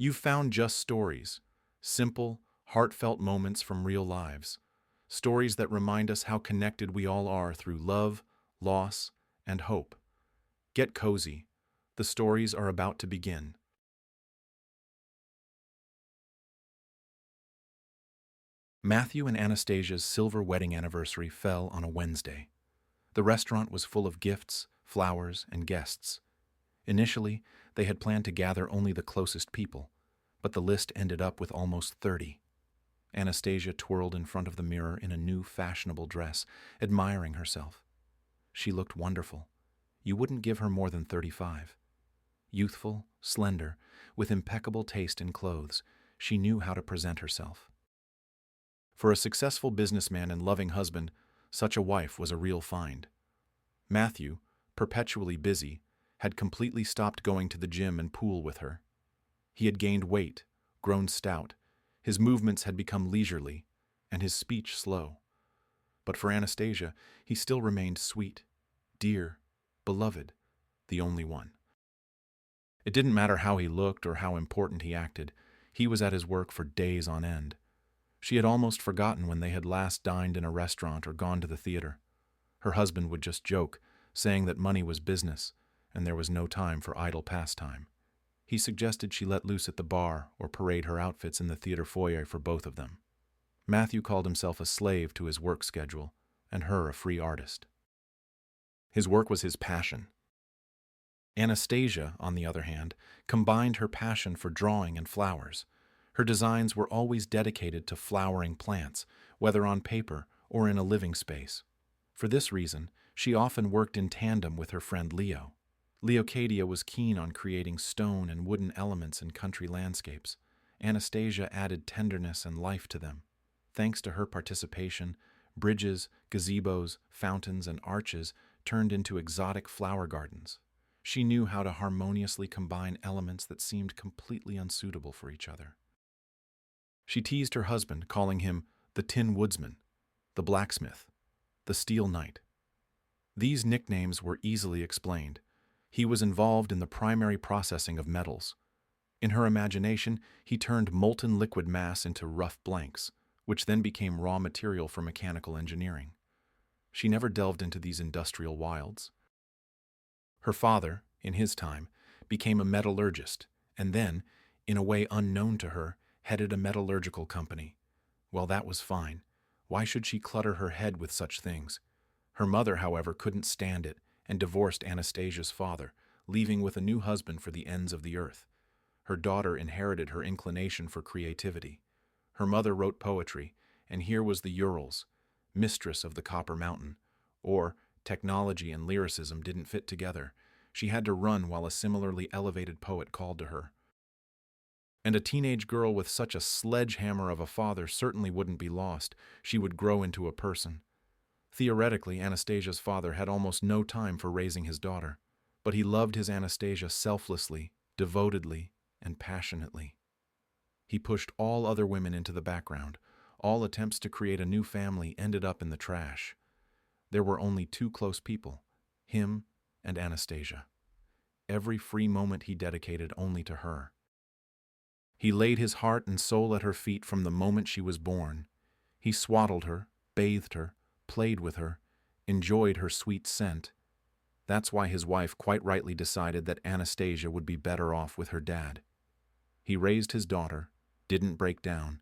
You've found just stories, simple, heartfelt moments from real lives, stories that remind us how connected we all are through love, loss, and hope. Get cozy. The stories are about to begin. Matthew and Anastasia's silver wedding anniversary fell on a Wednesday. The restaurant was full of gifts, flowers, and guests. Initially, they had planned to gather only the closest people, but the list ended up with almost 30. Anastasia twirled in front of the mirror in a new fashionable dress, admiring herself. She looked wonderful. You wouldn't give her more than 35. Youthful, slender, with impeccable taste in clothes, she knew how to present herself. For a successful businessman and loving husband, such a wife was a real find. Matthew, perpetually busy, had completely stopped going to the gym and pool with her. He had gained weight, grown stout, his movements had become leisurely, and his speech slow. But for Anastasia, he still remained sweet, dear, beloved, the only one. It didn't matter how he looked or how important he acted, he was at his work for days on end. She had almost forgotten when they had last dined in a restaurant or gone to the theater. Her husband would just joke, saying that money was business, and there was no time for idle pastime. He suggested she let loose at the bar or parade her outfits in the theater foyer for both of them. Matthew called himself a slave to his work schedule, and her a free artist. His work was his passion. Anastasia, on the other hand, combined her passion for drawing and flowers. Her designs were always dedicated to flowering plants, whether on paper or in a living space. For this reason, she often worked in tandem with her friend Leo. Leocadia was keen on creating stone and wooden elements in country landscapes. Anastasia added tenderness and life to them. Thanks to her participation, bridges, gazebos, fountains, and arches turned into exotic flower gardens. She knew how to harmoniously combine elements that seemed completely unsuitable for each other. She teased her husband, calling him the Tin Woodsman, the Blacksmith, the Steel Knight. These nicknames were easily explained. He was involved in the primary processing of metals. In her imagination, he turned molten liquid mass into rough blanks, which then became raw material for mechanical engineering. She never delved into these industrial wilds. Her father, in his time, became a metallurgist, and then, in a way unknown to her, headed a metallurgical company. Well, that was fine. Why should she clutter her head with such things? Her mother, however, couldn't stand it and divorced Anastasia's father, leaving with a new husband for the ends of the earth. Her daughter inherited her inclination for creativity. Her mother wrote poetry, and here was the Urals, mistress of the Copper Mountain. Or, technology and lyricism didn't fit together. She had to run while a similarly elevated poet called to her. And a teenage girl with such a sledgehammer of a father certainly wouldn't be lost. She would grow into a person. Theoretically, Anastasia's father had almost no time for raising his daughter, but he loved his Anastasia selflessly, devotedly, and passionately. He pushed all other women into the background. All attempts to create a new family ended up in the trash. There were only two close people, him and Anastasia. Every free moment he dedicated only to her. He laid his heart and soul at her feet from the moment she was born. He swaddled her, bathed her, played with her, enjoyed her sweet scent. That's why his wife quite rightly decided that Anastasia would be better off with her dad. He raised his daughter, didn't break down,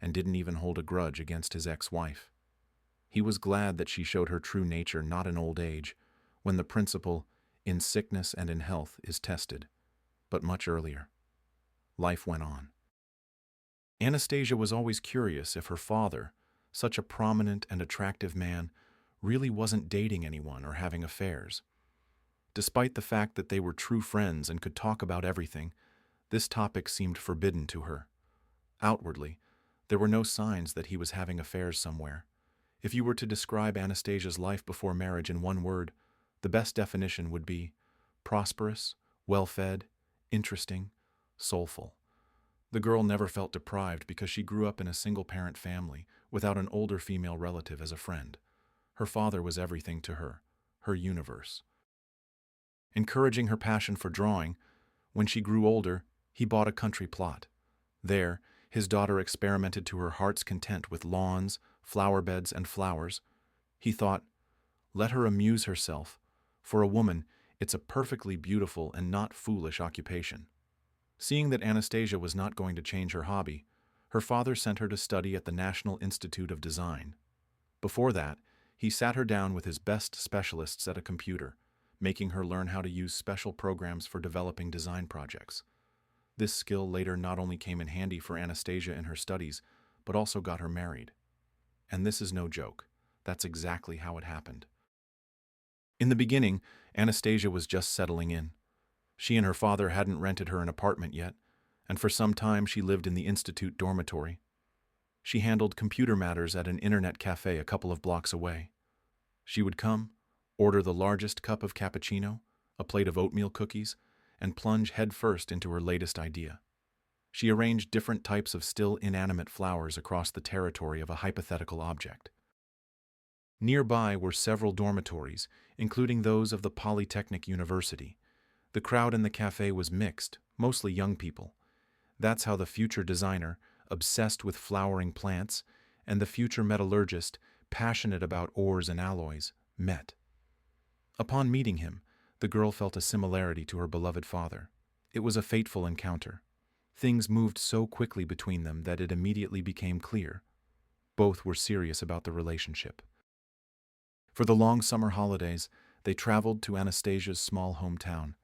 and didn't even hold a grudge against his ex-wife. He was glad that she showed her true nature not in old age, when the principle, in sickness and in health, is tested, but much earlier. Life went on. Anastasia was always curious if her father, such a prominent and attractive man, really wasn't dating anyone or having affairs. Despite the fact that they were true friends and could talk about everything, this topic seemed forbidden to her. Outwardly, there were no signs that he was having affairs somewhere. If you were to describe Anastasia's life before marriage in one word, the best definition would be prosperous, well-fed, interesting, soulful. The girl never felt deprived because she grew up in a single-parent family without an older female relative as a friend. Her father was everything to her, her universe. Encouraging her passion for drawing, when she grew older, He bought a country plot. There, his daughter experimented to her heart's content with lawns, flower beds, and flowers. He thought, let her amuse herself. For a woman, it's a perfectly beautiful and not foolish occupation. Seeing that Anastasia was not going to change her hobby, her father sent her to study at the National Institute of Design. Before that, he sat her down with his best specialists at a computer, making her learn how to use special programs for developing design projects. This skill later not only came in handy for Anastasia in her studies, but also got her married. And this is no joke. That's exactly how it happened. In the beginning, Anastasia was just settling in. She and her father hadn't rented her an apartment yet, and for some time she lived in the institute dormitory. She handled computer matters at an internet cafe a couple of blocks away. She would come, order the largest cup of cappuccino, a plate of oatmeal cookies, and plunge headfirst into her latest idea. She arranged different types of still inanimate flowers across the territory of a hypothetical object. Nearby were several dormitories, including those of the Polytechnic University. The crowd in the cafe was mixed, mostly young people. That's how the future designer, obsessed with flowering plants, and the future metallurgist, passionate about ores and alloys, met. Upon meeting him, the girl felt a similarity to her beloved father. It was a fateful encounter. Things moved so quickly between them that it immediately became clear. Both were serious about the relationship. For the long summer holidays, they traveled to Anastasia's small hometown.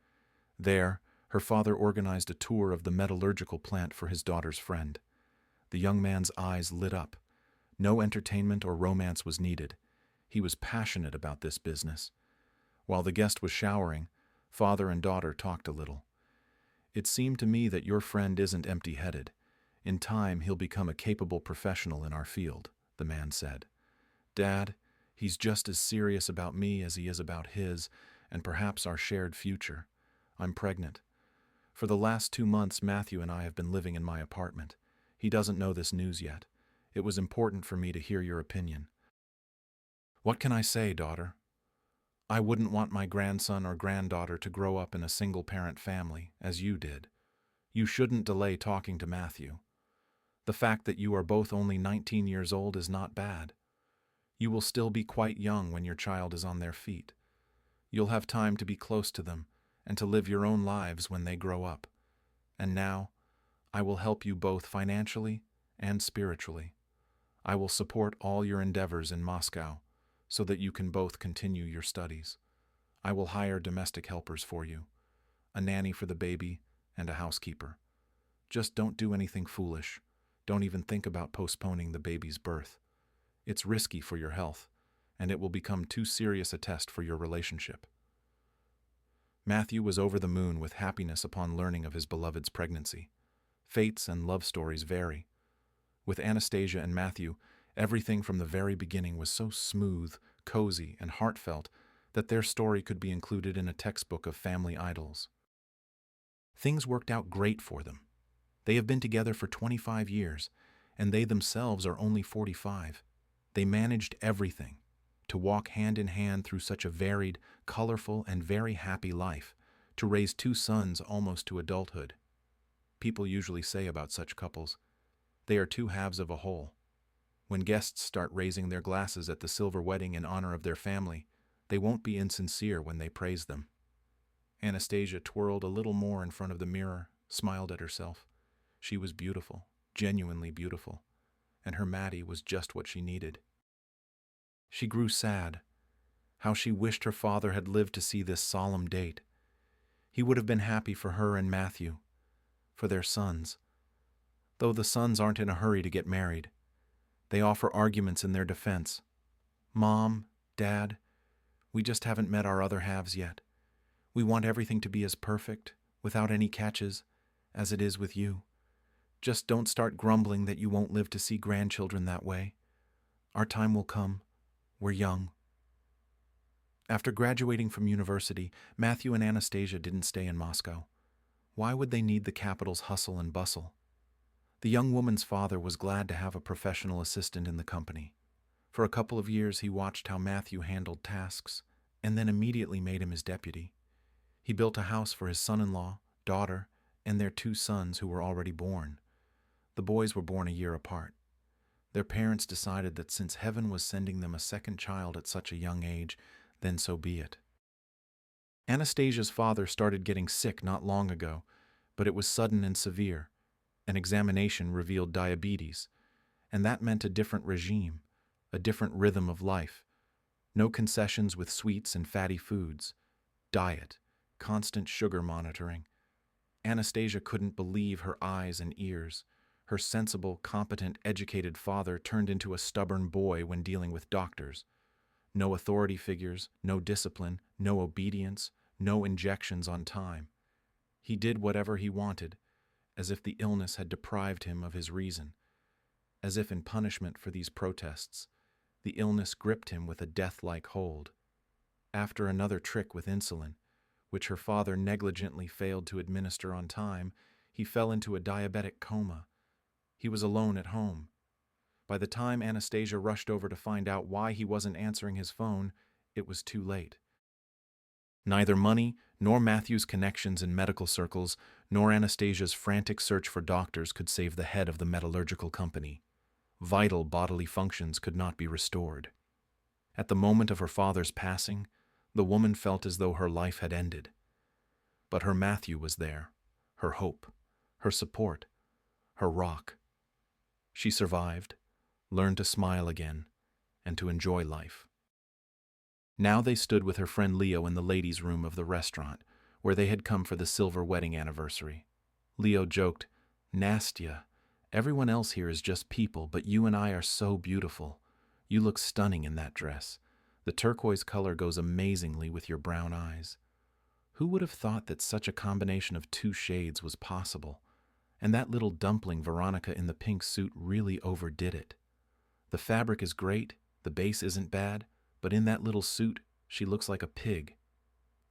There, her father organized a tour of the metallurgical plant for his daughter's friend. The young man's eyes lit up. No entertainment or romance was needed. He was passionate about this business. While the guest was showering, father and daughter talked a little. It seemed to me that your friend isn't empty-headed. In time, he'll become a capable professional in our field, the man said. Dad, he's just as serious about me as he is about his, and perhaps our shared future. I'm pregnant. For the last 2 months, Matthew and I have been living in my apartment. He doesn't know this news yet. It was important for me to hear your opinion. What can I say, daughter? I wouldn't want my grandson or granddaughter to grow up in a single-parent family, as you did. You shouldn't delay talking to Matthew. The fact that you are both only 19 years old is not bad. You will still be quite young when your child is on their feet. You'll have time to be close to them and to live your own lives when they grow up. And now, I will help you both financially and spiritually. I will support all your endeavors in Moscow so that you can both continue your studies. I will hire domestic helpers for you, a nanny for the baby, and a housekeeper. Just don't do anything foolish. Don't even think about postponing the baby's birth. It's risky for your health, and it will become too serious a test for your relationship. Matthew was over the moon with happiness upon learning of his beloved's pregnancy. Fates and love stories vary. With Anastasia and Matthew, everything from the very beginning was so smooth, cozy, and heartfelt that their story could be included in a textbook of family idols. Things worked out great for them. They have been together for 25 years, and they themselves are only 45. They managed everything to walk hand in hand through such a varied, colorful, and very happy life, to raise 2 sons almost to adulthood. People usually say about such couples, they are 2 halves of a whole. When guests start raising their glasses at the silver wedding in honor of their family, they won't be insincere when they praise them. Anastasia twirled a little more in front of the mirror, smiled at herself. She was beautiful, genuinely beautiful, and her Maddie was just what she needed. She grew sad. How she wished her father had lived to see this solemn date. He would have been happy for her and Matthew, for their sons. Though the sons aren't in a hurry to get married. They offer arguments in their defense. Mom, Dad, we just haven't met our other halves yet. We want everything to be as perfect, without any catches, as it is with you. Just don't start grumbling that you won't live to see grandchildren that way. Our time will come. We're young. After graduating from university, Matthew and Anastasia didn't stay in Moscow. Why would they need the capital's hustle and bustle? The young woman's father was glad to have a professional assistant in the company. For a couple of years, he watched how Matthew handled tasks, and then immediately made him his deputy. He built a house for his son-in-law, daughter, and their 2 sons who were already born. The boys were born a year apart. Their parents decided that since heaven was sending them a second child at such a young age, then so be it. Anastasia's father started getting sick not long ago, but it was sudden and severe. An examination revealed diabetes, and that meant a different regime, a different rhythm of life. No concessions with sweets and fatty foods. Diet, constant sugar monitoring. Anastasia couldn't believe her eyes and ears. Her sensible, competent, educated father turned into a stubborn boy when dealing with doctors. No authority figures, no discipline, no obedience, no injections on time. He did whatever he wanted, as if the illness had deprived him of his reason. As if in punishment for these protests, the illness gripped him with a death-like hold. After another trick with insulin, which her father negligently failed to administer on time, he fell into a diabetic coma. He was alone at home. By the time Anastasia rushed over to find out why he wasn't answering his phone, it was too late. Neither money, nor Matthew's connections in medical circles, nor Anastasia's frantic search for doctors could save the head of the metallurgical company. Vital bodily functions could not be restored. At the moment of her father's passing, the woman felt as though her life had ended. But her Matthew was there, her hope, her support, her rock. She survived, learned to smile again, and to enjoy life. Now they stood with her friend Leo in the ladies' room of the restaurant, where they had come for the silver wedding anniversary. Leo joked, "Nastya, everyone else here is just people, but you and I are so beautiful. You look stunning in that dress. The turquoise color goes amazingly with your brown eyes. Who would have thought that such a combination of 2 shades was possible? And that little dumpling Veronica in the pink suit really overdid it. The fabric is great, the base isn't bad, but in that little suit, she looks like a pig."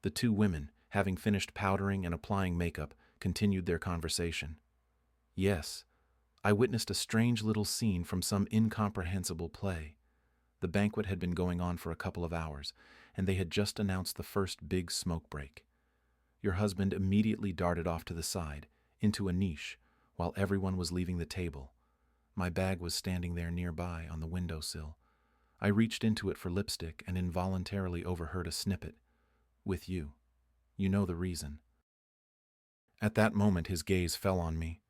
The 2 women, having finished powdering and applying makeup, continued their conversation. "Yes, I witnessed a strange little scene from some incomprehensible play. The banquet had been going on for a couple of hours, and they had just announced the first big smoke break. Your husband immediately darted off to the side, into a niche, while everyone was leaving the table. My bag was standing there nearby on the windowsill. I reached into it for lipstick and involuntarily overheard a snippet. With you. You know the reason." At that moment his gaze fell on me.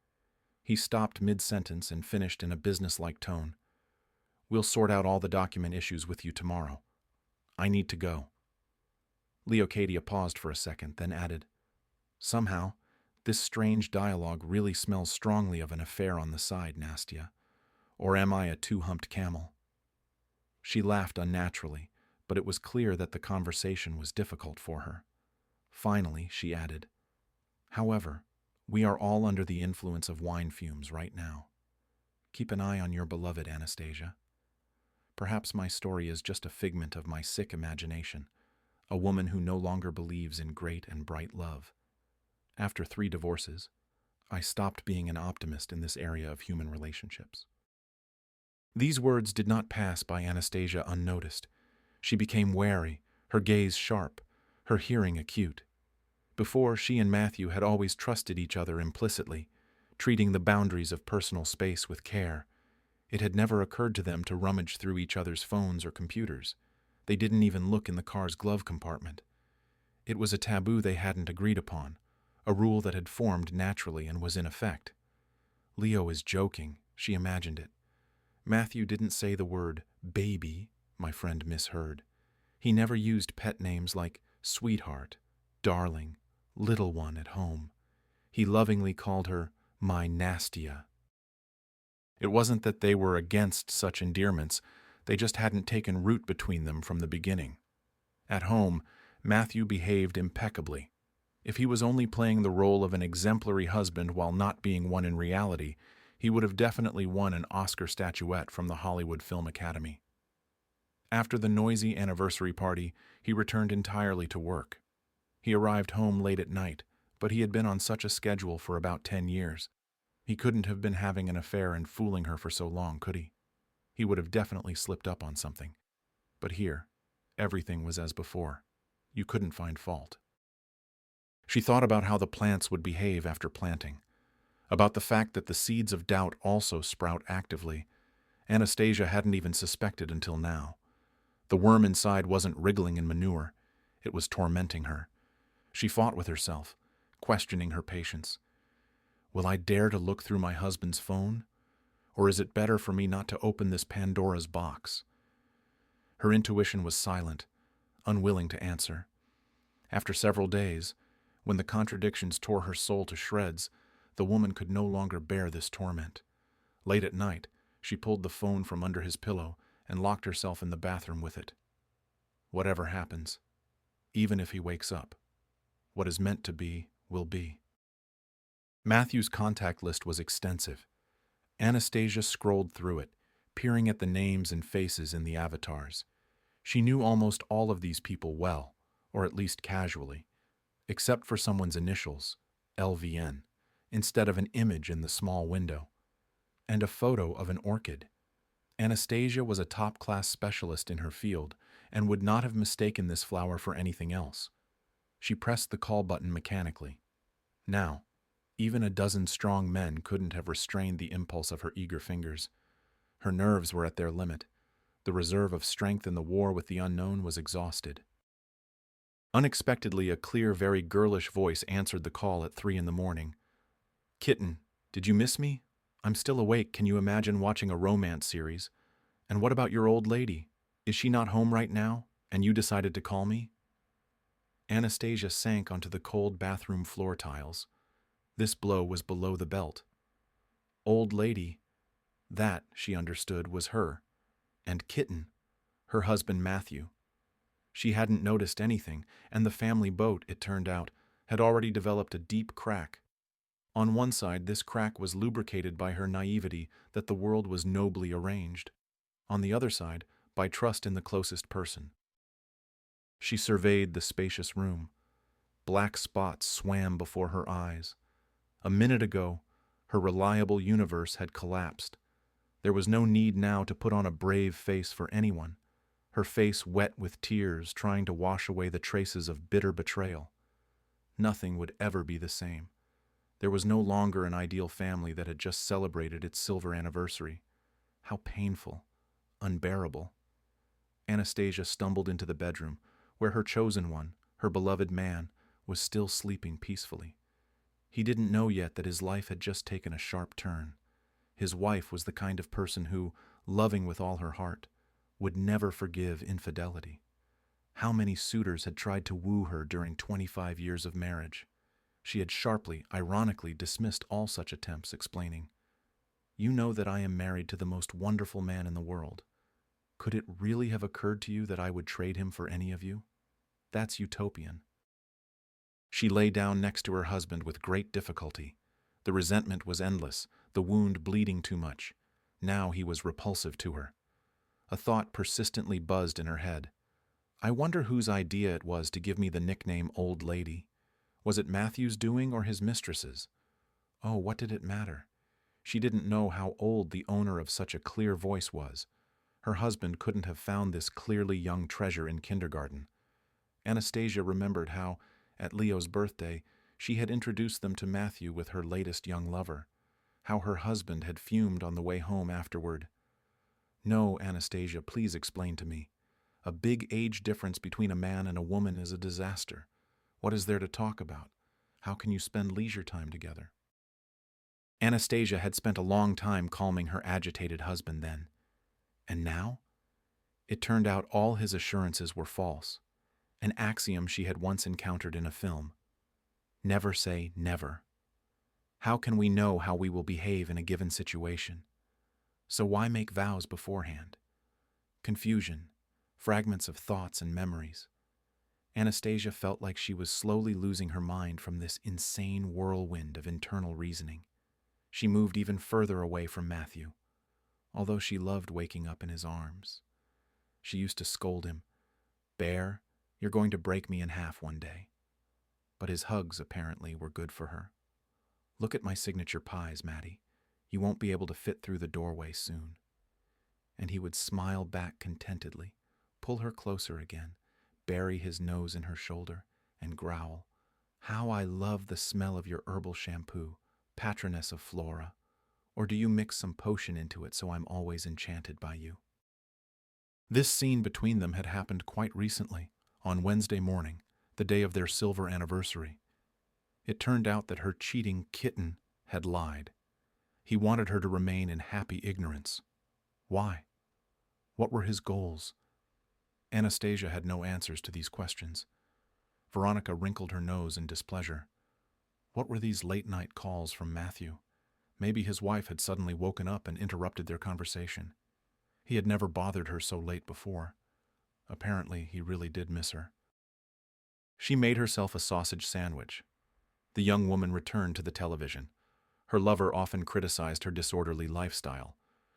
He stopped mid-sentence and finished in a business-like tone. "We'll sort out all the document issues with you tomorrow. I need to go." Leocadia paused for a second, then added, "Somehow, this strange dialogue really smells strongly of an affair on the side, Nastya. Or am I a 2-humped camel?" She laughed unnaturally, but it was clear that the conversation was difficult for her. Finally, she added, "However, we are all under the influence of wine fumes right now. Keep an eye on your beloved Anastasia. Perhaps my story is just a figment of my sick imagination, a woman who no longer believes in great and bright love. After 3 divorces, I stopped being an optimist in this area of human relationships." These words did not pass by Anastasia unnoticed. She became wary, her gaze sharp, her hearing acute. Before, she and Matthew had always trusted each other implicitly, treating the boundaries of personal space with care. It had never occurred to them to rummage through each other's phones or computers. They didn't even look in the car's glove compartment. It was a taboo they hadn't agreed upon, a rule that had formed naturally and was in effect. Leo is joking, she imagined it. Matthew didn't say the word baby, my friend misheard. He never used pet names like sweetheart, darling, little one at home. He lovingly called her my Nastya. It wasn't that they were against such endearments, they just hadn't taken root between them from the beginning. At home, Matthew behaved impeccably. If he was only playing the role of an exemplary husband while not being one in reality, he would have definitely won an Oscar statuette from the Hollywood Film Academy. After the noisy anniversary party, he returned entirely to work. He arrived home late at night, but he had been on such a schedule for about 10 years. He couldn't have been having an affair and fooling her for so long, could he? He would have definitely slipped up on something. But here, everything was as before. You couldn't find fault. She thought about how the plants would behave after planting, about the fact that the seeds of doubt also sprout actively. Anastasia hadn't even suspected until now. The worm inside wasn't wriggling in manure. It was tormenting her. She fought with herself, questioning her patience. Will I dare to look through my husband's phone? Or is it better for me not to open this Pandora's box? Her intuition was silent, unwilling to answer. After several days, when the contradictions tore her soul to shreds, the woman could no longer bear this torment. Late at night, she pulled the phone from under his pillow and locked herself in the bathroom with it. Whatever happens, even if he wakes up, what is meant to be will be. Matthew's contact list was extensive. Anastasia scrolled through it, peering at the names and faces in the avatars. She knew almost all of these people well, or at least casually, except for someone's initials, LVN, instead of an image in the small window, and a photo of an orchid. Anastasia was a top-class specialist in her field and would not have mistaken this flower for anything else. She pressed the call button mechanically. Now, even a dozen strong men couldn't have restrained the impulse of her eager fingers. Her nerves were at their limit. The reserve of strength in the war with the unknown was exhausted. Unexpectedly, a clear, very girlish voice answered the call at 3 a.m. "Kitten, did you miss me? I'm still awake. Can you imagine watching a romance series? And what about your old lady? Is she not home right now, and you decided to call me?" Anastasia sank onto the cold bathroom floor tiles. This blow was below the belt. Old lady, that, she understood, was her. And Kitten, her husband Matthew. She hadn't noticed anything, and the family boat, it turned out, had already developed a deep crack. On one side, this crack was lubricated by her naivety that the world was nobly arranged. On the other side, by trust in the closest person. She surveyed the spacious room. Black spots swam before her eyes. A minute ago, her reliable universe had collapsed. There was no need now to put on a brave face for anyone, her face wet with tears trying to wash away the traces of bitter betrayal. Nothing would ever be the same. There was no longer an ideal family that had just celebrated its silver anniversary. How painful, unbearable. Anastasia stumbled into the bedroom, where her chosen one, her beloved man, was still sleeping peacefully. He didn't know yet that his life had just taken a sharp turn. His wife was the kind of person who, loving with all her heart, would never forgive infidelity. How many suitors had tried to woo her during 25 years of marriage? She had sharply, ironically dismissed all such attempts, explaining, "You know that I am married to the most wonderful man in the world. Could it really have occurred to you that I would trade him for any of you? That's utopian." She lay down next to her husband with great difficulty. The resentment was endless, the wound bleeding too much. Now he was repulsive to her. A thought persistently buzzed in her head. I wonder whose idea it was to give me the nickname Old Lady. Was it Matthew's doing or his mistress's? Oh, what did it matter? She didn't know how old the owner of such a clear voice was. Her husband couldn't have found this clearly young treasure in kindergarten. Anastasia remembered how, at Leo's birthday, she had introduced them to Matthew with her latest young lover, how her husband had fumed on the way home afterward. No, Anastasia, please explain to me. A big age difference between a man and a woman is a disaster. What is there to talk about? How can you spend leisure time together? Anastasia had spent a long time calming her agitated husband then. And now? It turned out all his assurances were false, an axiom she had once encountered in a film. Never say never. How can we know how we will behave in a given situation? So why make vows beforehand? Confusion, fragments of thoughts and memories. Anastasia felt like she was slowly losing her mind from this insane whirlwind of internal reasoning. She moved even further away from Matthew, although she loved waking up in his arms. She used to scold him, "Bear, you're going to break me in half one day." But his hugs, apparently, were good for her. "Look at my signature pies, Maddie. You won't be able to fit through the doorway soon." And he would smile back contentedly, pull her closer again, bury his nose in her shoulder, and growl, How I love the smell of your herbal shampoo, patroness of Flora. Or do you mix some potion into it so I'm always enchanted by you? This scene between them had happened quite recently, on Wednesday morning, the day of their silver anniversary. It turned out that her cheating kitten had lied. He wanted her to remain in happy ignorance. Why? What were his goals? Anastasia had no answers to these questions. Veronica wrinkled her nose in displeasure. What were these late-night calls from Matthew? Maybe his wife had suddenly woken up and interrupted their conversation. He had never bothered her so late before. Apparently, he really did miss her. She made herself a sausage sandwich. The young woman returned to the television. Her lover often criticized her disorderly lifestyle.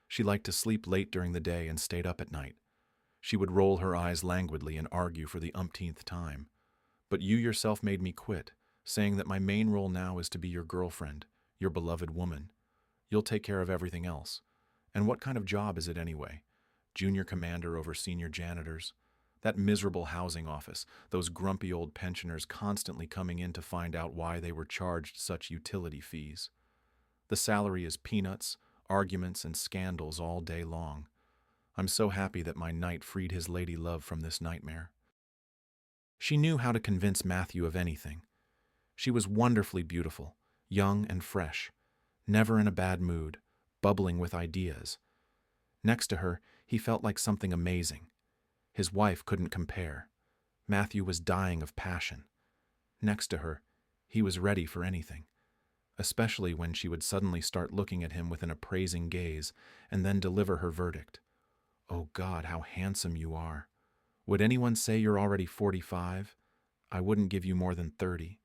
She liked to sleep late during the day and stayed up at night. She would roll her eyes languidly and argue for the umpteenth time. But you yourself made me quit, saying that my main role now is to be your girlfriend, your beloved woman. You'll take care of everything else. And what kind of job is it anyway? Junior commander over senior janitors? That miserable housing office, those grumpy old pensioners constantly coming in to find out why they were charged such utility fees. The salary is peanuts, arguments, and scandals all day long. I'm so happy that my knight freed his lady love from this nightmare. She knew how to convince Matthew of anything. She was wonderfully beautiful, young and fresh, never in a bad mood, bubbling with ideas. Next to her, he felt like something amazing. His wife couldn't compare. Matthew was dying of passion. Next to her, he was ready for anything, especially when she would suddenly start looking at him with an appraising gaze and then deliver her verdict. Oh God, how handsome you are. Would anyone say you're already 45? I wouldn't give you more than 30.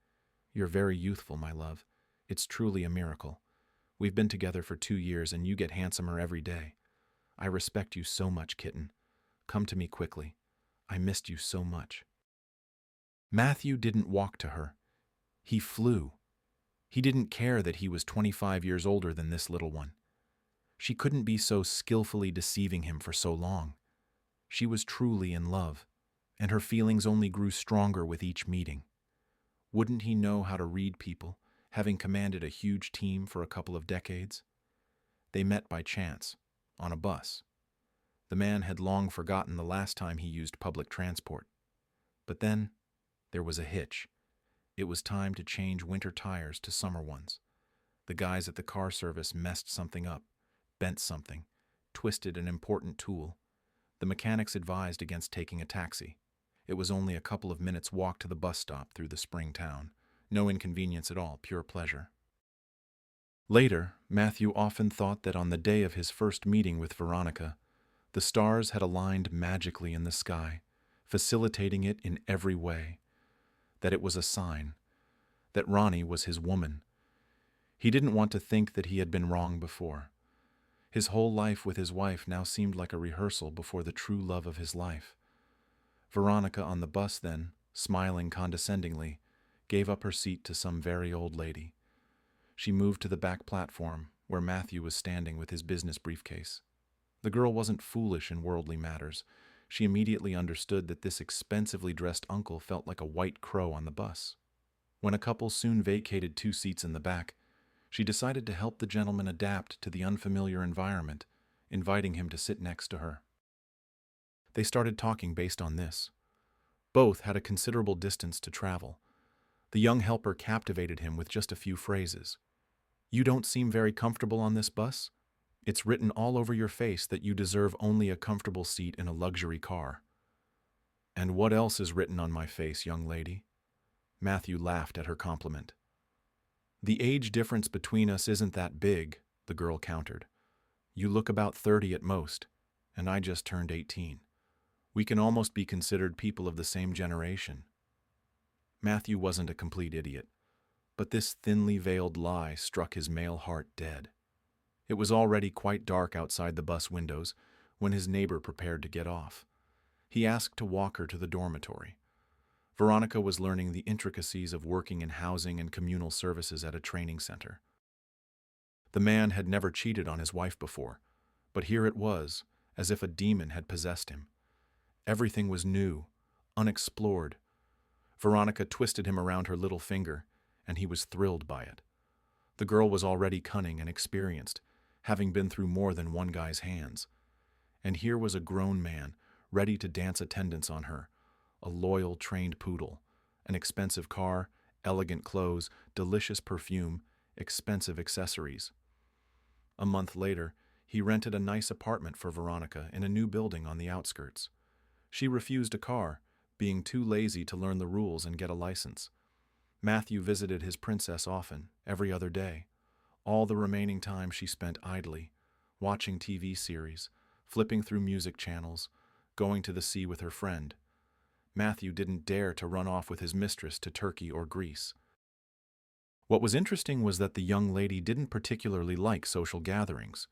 You're very youthful, my love. It's truly a miracle. We've been together for 2 years and you get handsomer every day. I respect you so much, kitten. Come to me quickly. I missed you so much. Matthew didn't walk to her. He flew. He didn't care that he was 25 years older than this little one. She couldn't be so skillfully deceiving him for so long. She was truly in love, and her feelings only grew stronger with each meeting. Wouldn't he know how to read people, having commanded a huge team for a couple of decades? They met by chance, on a bus. The man had long forgotten the last time he used public transport. But then, there was a hitch. It was time to change winter tires to summer ones. The guys at the car service messed something up, bent something, twisted an important tool. The mechanics advised against taking a taxi. It was only a couple of minutes' walk to the bus stop through the spring town. No inconvenience at all, pure pleasure. Later, Matthew often thought that on the day of his first meeting with Veronica, the stars had aligned magically in the sky, facilitating it in every way. That it was a sign. That Ronnie was his woman. He didn't want to think that he had been wrong before. His whole life with his wife now seemed like a rehearsal before the true love of his life. Veronica on the bus then, smiling condescendingly, gave up her seat to some very old lady. She moved to the back platform, where Matthew was standing with his business briefcase. The girl wasn't foolish in worldly matters. She immediately understood that this expensively dressed uncle felt like a white crow on the bus. When a couple soon vacated 2 seats in the back, she decided to help the gentleman adapt to the unfamiliar environment, inviting him to sit next to her. They started talking based on this. Both had a considerable distance to travel. The young helper captivated him with just a few phrases. "You don't seem very comfortable on this bus? It's written all over your face that you deserve only a comfortable seat in a luxury car." "And what else is written on my face, young lady?" Matthew laughed at her compliment. "The age difference between us isn't that big," the girl countered. "You look about 30 at most, and I just turned 18. We can almost be considered people of the same generation." Matthew wasn't a complete idiot, but this thinly veiled lie struck his male heart dead. It was already quite dark outside the bus windows when his neighbor prepared to get off. He asked to walk her to the dormitory. Veronica was learning the intricacies of working in housing and communal services at a training center. The man had never cheated on his wife before, but here it was, as if a demon had possessed him. Everything was new, unexplored. Veronica twisted him around her little finger, and he was thrilled by it. The girl was already cunning and experienced, having been through more than one guy's hands. And here was a grown man, ready to dance attendance on her, a loyal, trained poodle, an expensive car, elegant clothes, delicious perfume, expensive accessories. A month later, he rented a nice apartment for Veronica in a new building on the outskirts. She refused a car, being too lazy to learn the rules and get a license. Matthew visited his princess often, every other day. All the remaining time she spent idly, watching TV series, flipping through music channels, going to the sea with her friend. Matthew didn't dare to run off with his mistress to Turkey or Greece. What was interesting was that the young lady didn't particularly like social gatherings.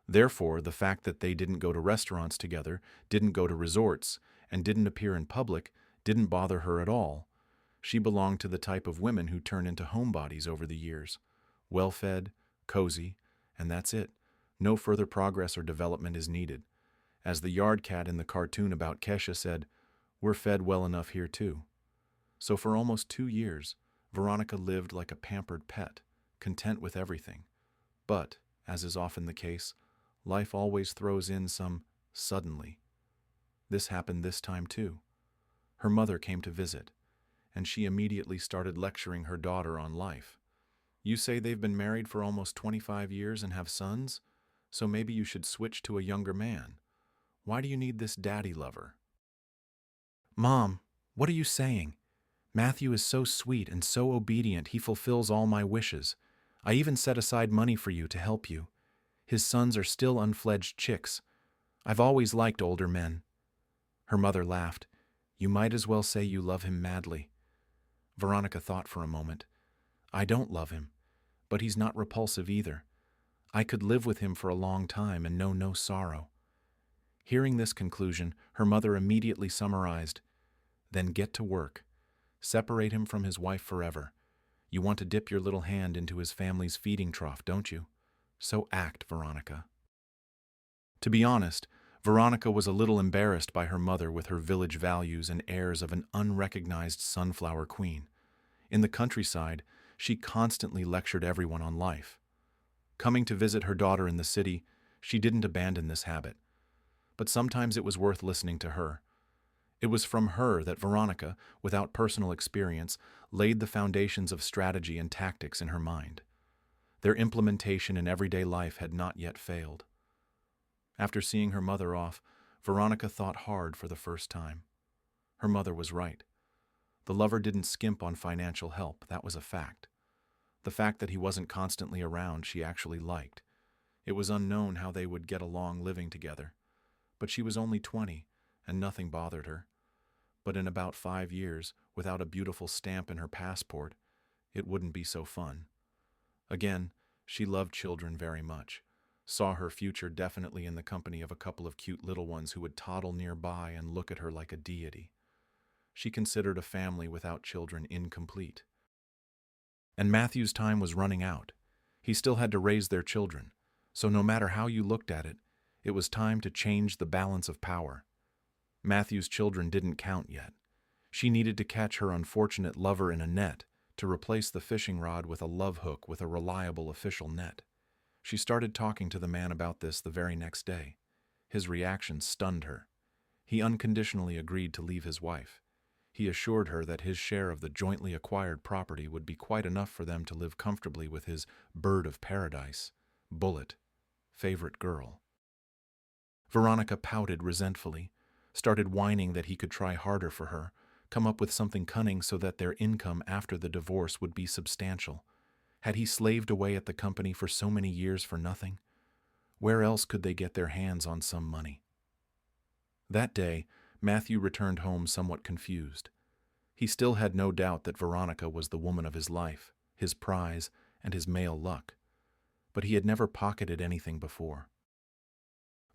Therefore, the fact that they didn't go to restaurants together, didn't go to resorts, and didn't appear in public didn't bother her at all. She belonged to the type of women who turn into homebodies over the years. Well-fed, cozy, and that's it. No further progress or development is needed. As the yard cat in the cartoon about Kesha said, "We're fed well enough here too." So for almost 2 years, Veronica lived like a pampered pet, content with everything. But, as is often the case, life always throws in some suddenly. This happened this time too. Her mother came to visit, and she immediately started lecturing her daughter on life. "You say they've been married for almost 25 years and have sons? So maybe you should switch to a younger man. Why do you need this daddy lover?" "Mom, what are you saying? Matthew is so sweet and so obedient, he fulfills all my wishes. I even set aside money for you to help you. His sons are still unfledged chicks. I've always liked older men." Her mother laughed. "You might as well say you love him madly." Veronica thought for a moment. "I don't love him, but he's not repulsive either. I could live with him for a long time and know no sorrow." Hearing this conclusion, her mother immediately summarized, "Then get to work. Separate him from his wife forever. You want to dip your little hand into his family's feeding trough, don't you? So act, Veronica." To be honest, Veronica was a little embarrassed by her mother with her village values and airs of an unrecognized sunflower queen. In the countryside, she constantly lectured everyone on life. Coming to visit her daughter in the city, she didn't abandon this habit. But sometimes it was worth listening to her. It was from her that Veronica, without personal experience, laid the foundations of strategy and tactics in her mind. Their implementation in everyday life had not yet failed. After seeing her mother off, Veronica thought hard for the first time. Her mother was right. The lover didn't skimp on financial help, that was a fact. The fact that he wasn't constantly around she actually liked. It was unknown how they would get along living together. But she was only 20, and nothing bothered her. But in about 5 years, without a beautiful stamp in her passport, it wouldn't be so fun. Again, she loved children very much, saw her future definitely in the company of a couple of cute little ones who would toddle nearby and look at her like a deity. She considered a family without children incomplete. And Matthew's time was running out. He still had to raise their children, so no matter how you looked at it, it was time to change the balance of power. Matthew's children didn't count yet. She needed to catch her unfortunate lover in a net to replace the fishing rod with a love hook with a reliable official net. She started talking to the man about this the very next day. His reaction stunned her. He unconditionally agreed to leave his wife. He assured her that his share of the jointly acquired property would be quite enough for them to live comfortably with his bird of paradise, Bullet, favorite girl. Veronica pouted resentfully, started whining that he could try harder for her, come up with something cunning so that their income after the divorce would be substantial. Had he slaved away at the company for so many years for nothing? Where else could they get their hands on some money? That day, Matthew returned home somewhat confused. He still had no doubt that Veronica was the woman of his life, his prize, and his male luck. But he had never pocketed anything before.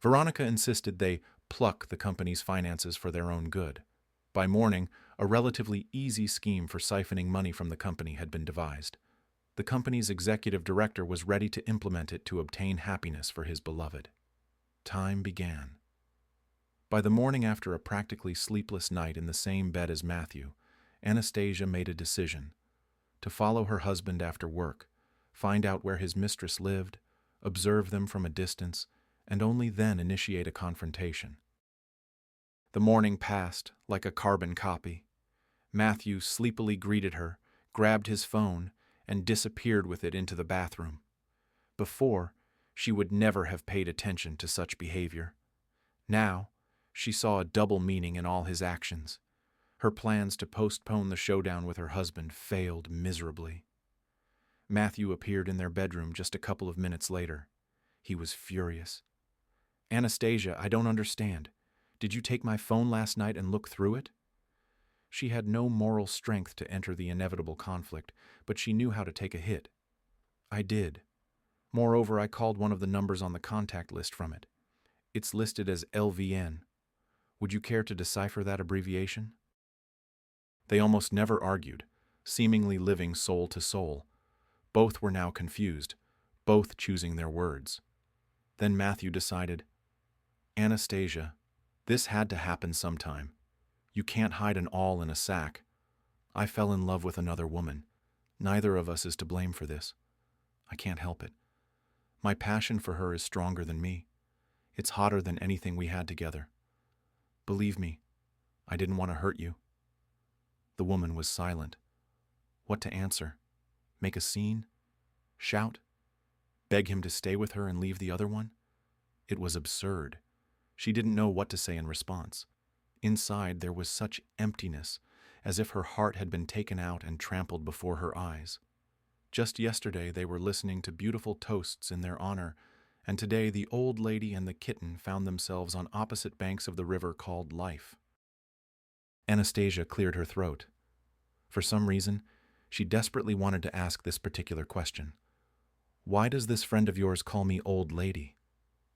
Veronica insisted they pluck the company's finances for their own good. By morning, a relatively easy scheme for siphoning money from the company had been devised. The company's executive director was ready to implement it to obtain happiness for his beloved. Time began. By the morning after a practically sleepless night in the same bed as Matthew, Anastasia made a decision to follow her husband after work, find out where his mistress lived, observe them from a distance, and only then initiate a confrontation. The morning passed like a carbon copy. Matthew sleepily greeted her, grabbed his phone, and disappeared with it into the bathroom. Before, she would never have paid attention to such behavior. Now, she saw a double meaning in all his actions. Her plans to postpone the showdown with her husband failed miserably. Matthew appeared in their bedroom just a couple of minutes later. He was furious. "Anastasia, I don't understand. Did you take my phone last night and look through it?" She had no moral strength to enter the inevitable conflict, but she knew how to take a hit. "I did. Moreover, I called one of the numbers on the contact list from it. It's listed as LVN. Would you care to decipher that abbreviation?" They almost never argued, seemingly living soul to soul. Both were now confused, both choosing their words. Then Matthew decided, "Anastasia, this had to happen sometime. You can't hide an awl in a sack. I fell in love with another woman. Neither of us is to blame for this. I can't help it. My passion for her is stronger than me. It's hotter than anything we had together. Believe me, I didn't want to hurt you." The woman was silent. What to answer? Make a scene? Shout? Beg him to stay with her and leave the other one? It was absurd. She didn't know what to say in response. Inside there was such emptiness, as if her heart had been taken out and trampled before her eyes. Just yesterday they were listening to beautiful toasts in their honor, and today the old lady and the kitten found themselves on opposite banks of the river called Life. Anastasia cleared her throat. For some reason, she desperately wanted to ask this particular question. "Why does this friend of yours call me old lady?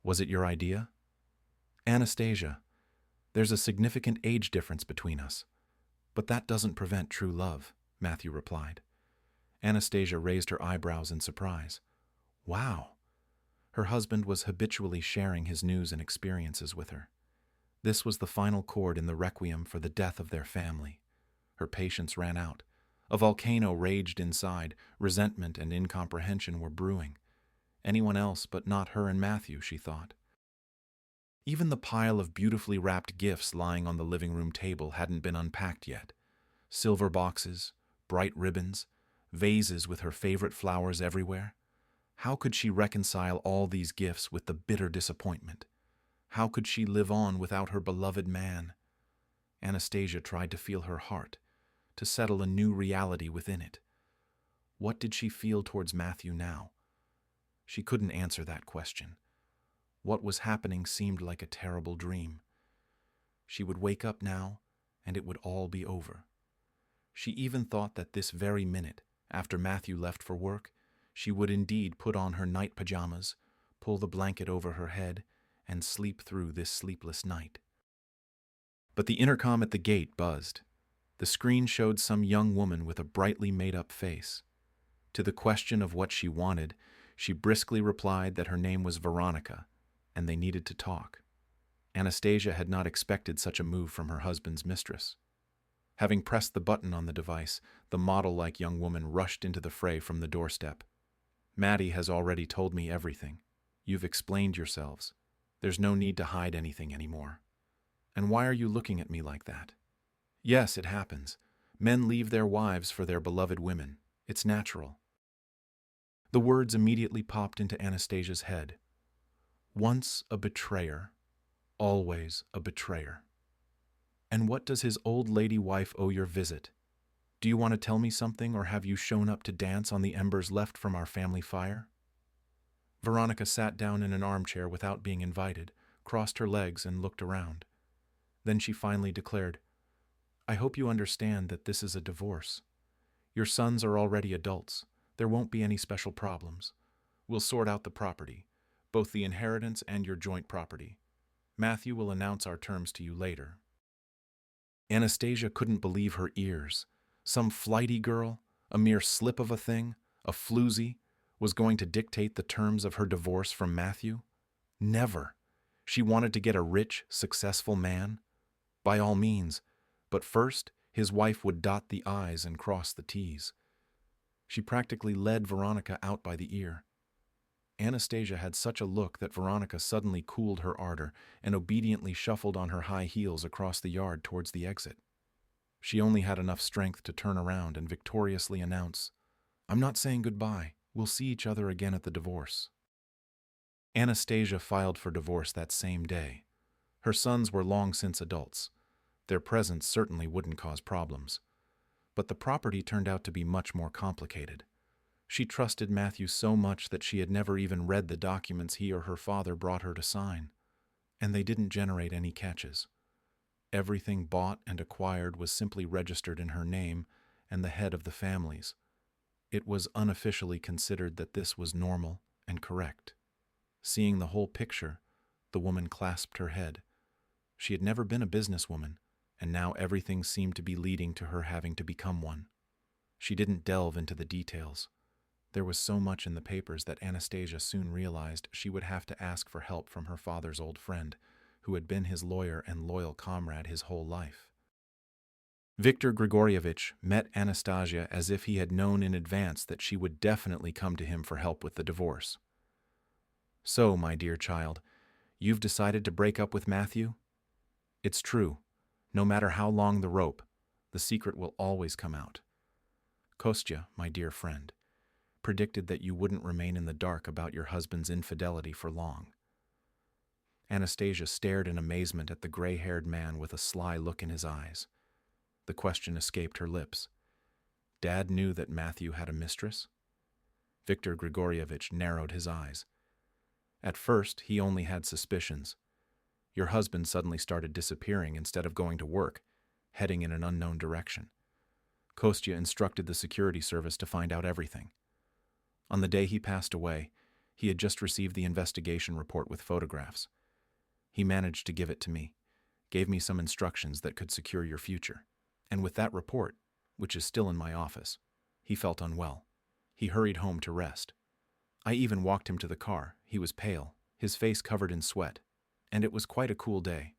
Was it your idea?" "Anastasia, there's a significant age difference between us. But that doesn't prevent true love," Matthew replied. Anastasia raised her eyebrows in surprise. Wow! Her husband was habitually sharing his news and experiences with her. This was the final chord in the requiem for the death of their family. Her patience ran out. A volcano raged inside. Resentment and incomprehension were brewing. Anyone else but not her and Matthew, she thought. Even the pile of beautifully wrapped gifts lying on the living room table hadn't been unpacked yet. Silver boxes, bright ribbons, vases with her favorite flowers everywhere. How could she reconcile all these gifts with the bitter disappointment? How could she live on without her beloved man? Anastasia tried to feel her heart, to settle a new reality within it. What did she feel towards Matthew now? She couldn't answer that question. What was happening seemed like a terrible dream. She would wake up now, and it would all be over. She even thought that this very minute, after Matthew left for work, she would indeed put on her night pajamas, pull the blanket over her head, and sleep through this sleepless night. But the intercom at the gate buzzed. The screen showed some young woman with a brightly made-up face. To the question of what she wanted, she briskly replied that her name was Veronica, and they needed to talk. Anastasia had not expected such a move from her husband's mistress. Having pressed the button on the device, the model-like young woman rushed into the fray from the doorstep. "Maddie has already told me everything. You've explained yourselves. There's no need to hide anything anymore. And why are you looking at me like that? Yes, it happens. Men leave their wives for their beloved women. It's natural." The words immediately popped into Anastasia's head. Once a betrayer, always a betrayer. And what does his old lady wife owe your visit? Do you want to tell me something, or have you shown up to dance on the embers left from our family fire? Veronica sat down in an armchair without being invited, crossed her legs, and looked around. Then she finally declared, "I hope you understand that this is a divorce. Your sons are already adults. There won't be any special problems. We'll sort out the property, both the inheritance and your joint property. Matthew will announce our terms to you later." Anastasia couldn't believe her ears. Some flighty girl, a mere slip of a thing, a floozy, was going to dictate the terms of her divorce from Matthew? Never. She wanted to get a rich, successful man. By all means, but first, His wife would dot the I's and cross the T's. She practically led Veronica out by the ear. Anastasia had such a look that Veronica suddenly cooled her ardor and obediently shuffled on her high heels across the yard towards the exit. She only had enough strength to turn around and victoriously announce, "I'm not saying goodbye. We'll see each other again at the divorce." Anastasia filed for divorce that same day. Her sons were long since adults. Their presence certainly wouldn't cause problems. But the property turned out to be much more complicated. She trusted Matthew so much that she had never even read the documents he or her father brought her to sign, and they didn't generate any catches. Everything bought and acquired was simply registered in her name and the head of the family's. It was unofficially considered that this was normal and correct. Seeing the whole picture, the woman clasped her head. She had never been a businesswoman, and now everything seemed to be leading to her having to become one. She didn't delve into the details. There was so much in the papers that Anastasia soon realized she would have to ask for help from her father's old friend, who had been his lawyer and loyal comrade his whole life. Viktor Grigorievich met Anastasia as if he had known in advance that she would definitely come to him for help with the divorce. "So, my dear child, you've decided to break up with Matthew? It's true. No matter how long the rope, the secret will always come out. Kostya, my dear friend, predicted that you wouldn't remain in the dark about your husband's infidelity for long." Anastasia stared in amazement at the gray-haired man with a sly look in his eyes. The question escaped her lips. Dad knew that Matthew had a mistress? Viktor Grigorievich narrowed his eyes. At first, he only had suspicions. Your husband suddenly started disappearing instead of going to work, heading in an unknown direction. Kostya instructed the security service to find out everything. On the day he passed away, he had just received the investigation report with photographs. He managed to give it to me, gave me some instructions that could secure your future. And with that report, which is still in my office, he felt unwell. He hurried home to rest. I even walked him to the car. He was pale, his face covered in sweat, and it was quite a cool day.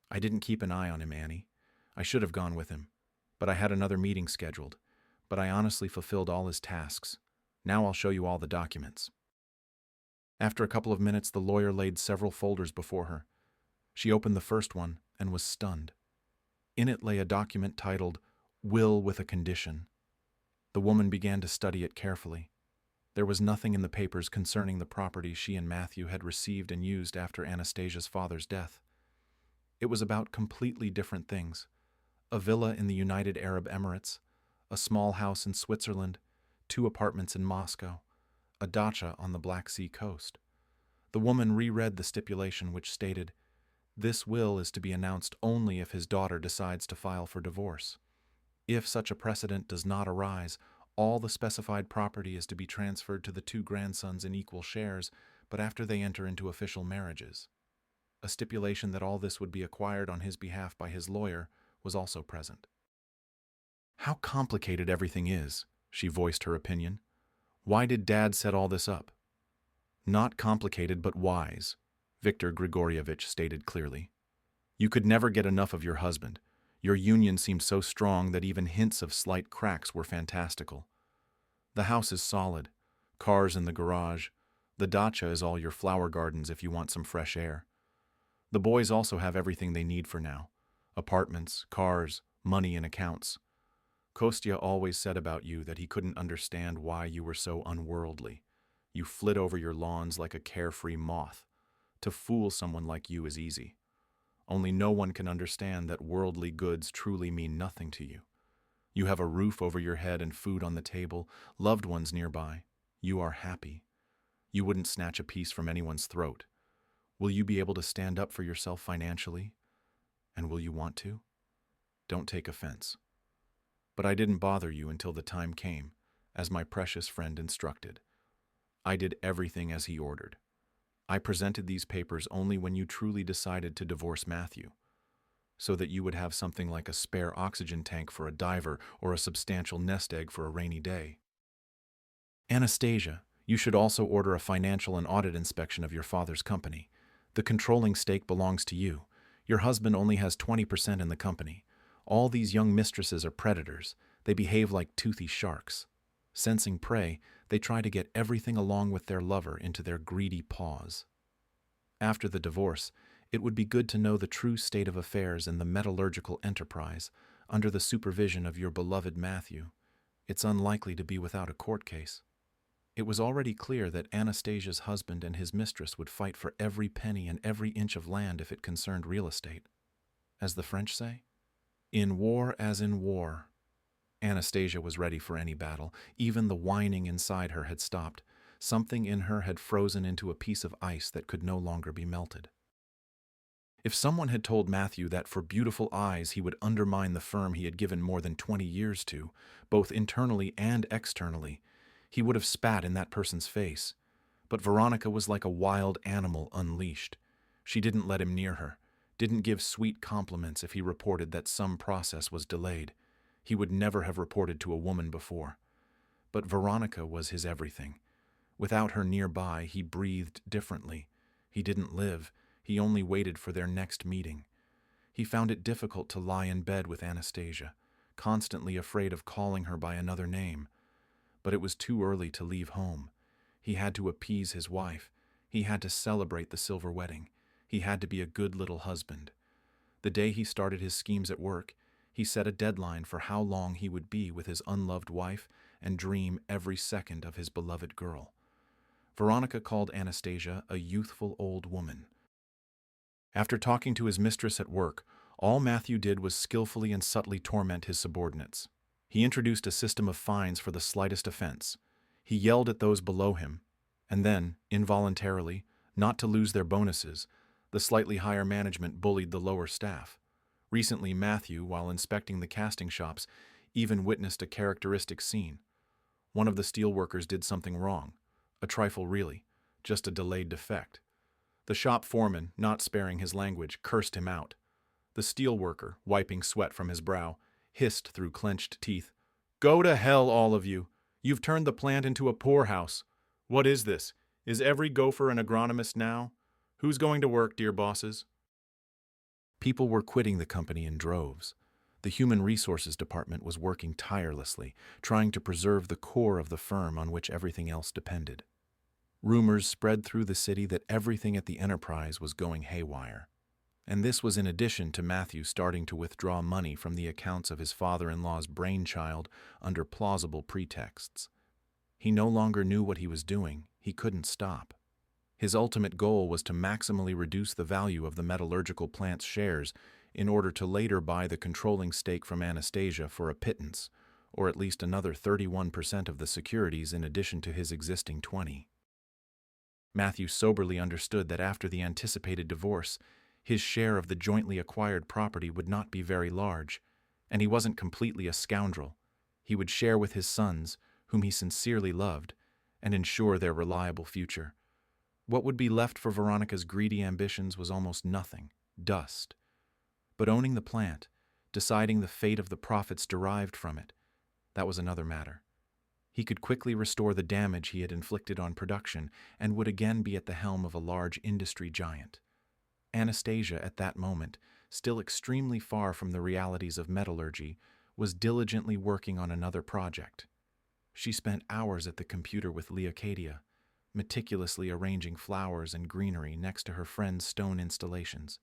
I didn't keep an eye on him, Annie. I should have gone with him, but I had another meeting scheduled. But I honestly fulfilled all his tasks. Now I'll show you all the documents. After a couple of minutes, the lawyer laid several folders before her. She opened the first one and was stunned. In it lay a document titled, "Will with a Condition." The woman began to study it carefully. There was nothing in the papers concerning the property she and Matthew had received and used after Anastasia's father's death. It was about completely different things. A villa in the United Arab Emirates, a small house in Switzerland, 2 apartments in Moscow, a dacha on the Black Sea coast. The woman reread the stipulation which stated, "This will is to be announced only if his daughter decides to file for divorce. If such a precedent does not arise, all the specified property is to be transferred to the 2 grandsons in equal shares, but after they enter into official marriages." A stipulation that all this would be acquired on his behalf by his lawyer was also present. "How complicated everything is," she voiced her opinion. "Why did Dad set all this up?" "Not complicated, but wise," Viktor Grigorievich stated clearly. "You could never get enough of your husband. Your union seemed so strong that even hints of slight cracks were fantastical. The house is solid, cars in the garage. The dacha is all your flower gardens if you want some fresh air. The boys also have everything they need for now. Apartments, cars, money and accounts. Kostya always said about you that he couldn't understand why you were so unworldly. You flit over your lawns like a carefree moth. To fool someone like you is easy. Only no one can understand that worldly goods truly mean nothing to you. You have a roof over your head and food on the table, loved ones nearby. You are happy. You wouldn't snatch a piece from anyone's throat. Will you be able to stand up for yourself financially? And will you want to? Don't take offense. But I didn't bother you until the time came, as my precious friend instructed. I did everything as he ordered. I presented these papers only when you truly decided to divorce Matthew, so that you would have something like a spare oxygen tank for a diver or a substantial nest egg for a rainy day. Anastasia, you should also order a financial and audit inspection of your father's company. The controlling stake belongs to you. Your husband only has 20% in the company. All these young mistresses are predators. They behave like toothy sharks. Sensing prey, they try to get everything along with their lover into their greedy paws. After the divorce, it would be good to know the true state of affairs in the metallurgical enterprise under the supervision of your beloved Matthew. It's unlikely to be without a court case. It was already clear that Anastasia's husband and his mistress would fight for every penny and every inch of land if it concerned real estate. As the French say, in war as in war. Anastasia was ready for any battle. Even the whining inside her had stopped. Something in her had frozen into a piece of ice that could no longer be melted. If someone had told Matthew that for beautiful eyes he would undermine the firm he had given more than 20 years to, both internally and externally, he would have spat in that person's face. But Veronica was like a wild animal unleashed. She didn't let him near her, didn't give sweet compliments if he reported that some process was delayed. He would never have reported to a woman before. But Veronica was his everything. Without her nearby, he breathed differently. He didn't live. He only waited for their next meeting. He found it difficult to lie in bed with Anastasia, constantly afraid of calling her by another name. But it was too early to leave home. He had to appease his wife. He had to celebrate the silver wedding. He had to be a good little husband. The day he started his schemes at work, he set a deadline for how long he would be with his unloved wife and dream every second of his beloved girl. Veronica called Anastasia a youthful old woman. After talking to his mistress at work, all Matthew did was skillfully and subtly torment his subordinates. He introduced a system of fines for the slightest offense. He yelled at those below him, and then, involuntarily, not to lose their bonuses, the slightly higher management bullied the lower staff. Recently, Matthew, while inspecting the casting shops, even witnessed a characteristic scene. One of the steelworkers did something wrong. A trifle really, just a delayed defect. The shop foreman, not sparing his language, cursed him out. The steelworker, wiping sweat from his brow, hissed through clenched teeth, "Go to hell, all of you! You've turned the plant into a poorhouse. What is this? Is every gopher an agronomist now? Who's going to work, dear bosses?" People were quitting the company in droves. The Human Resources Department was working tirelessly, trying to preserve the core of the firm on which everything else depended. Rumors spread through the city that everything at the enterprise was going haywire. And this was in addition to Matthew starting to withdraw money from the accounts of his father-in-law's brainchild under plausible pretexts. He no longer knew what he was doing. He couldn't stop. His ultimate goal was to maximally reduce the value of the metallurgical plant's shares in order to later buy the controlling stake from Anastasia for a pittance, or at least another 31% of the securities in addition to his existing 20%. Matthew soberly understood that after the anticipated divorce, his share of the jointly acquired property would not be very large, and he wasn't completely a scoundrel. He would share with his sons, whom he sincerely loved, and ensure their reliable future. What would be left for Veronica's greedy ambitions was almost nothing, dust. But owning the plant, deciding the fate of the profits derived from it, that was another matter. He could quickly restore the damage he had inflicted on production and would again be at the helm of a large industry giant. Anastasia, at that moment, still extremely far from the realities of metallurgy, was diligently working on another project. She spent hours at the computer with Leocadia, meticulously arranging flowers and greenery next to her friend's stone installations.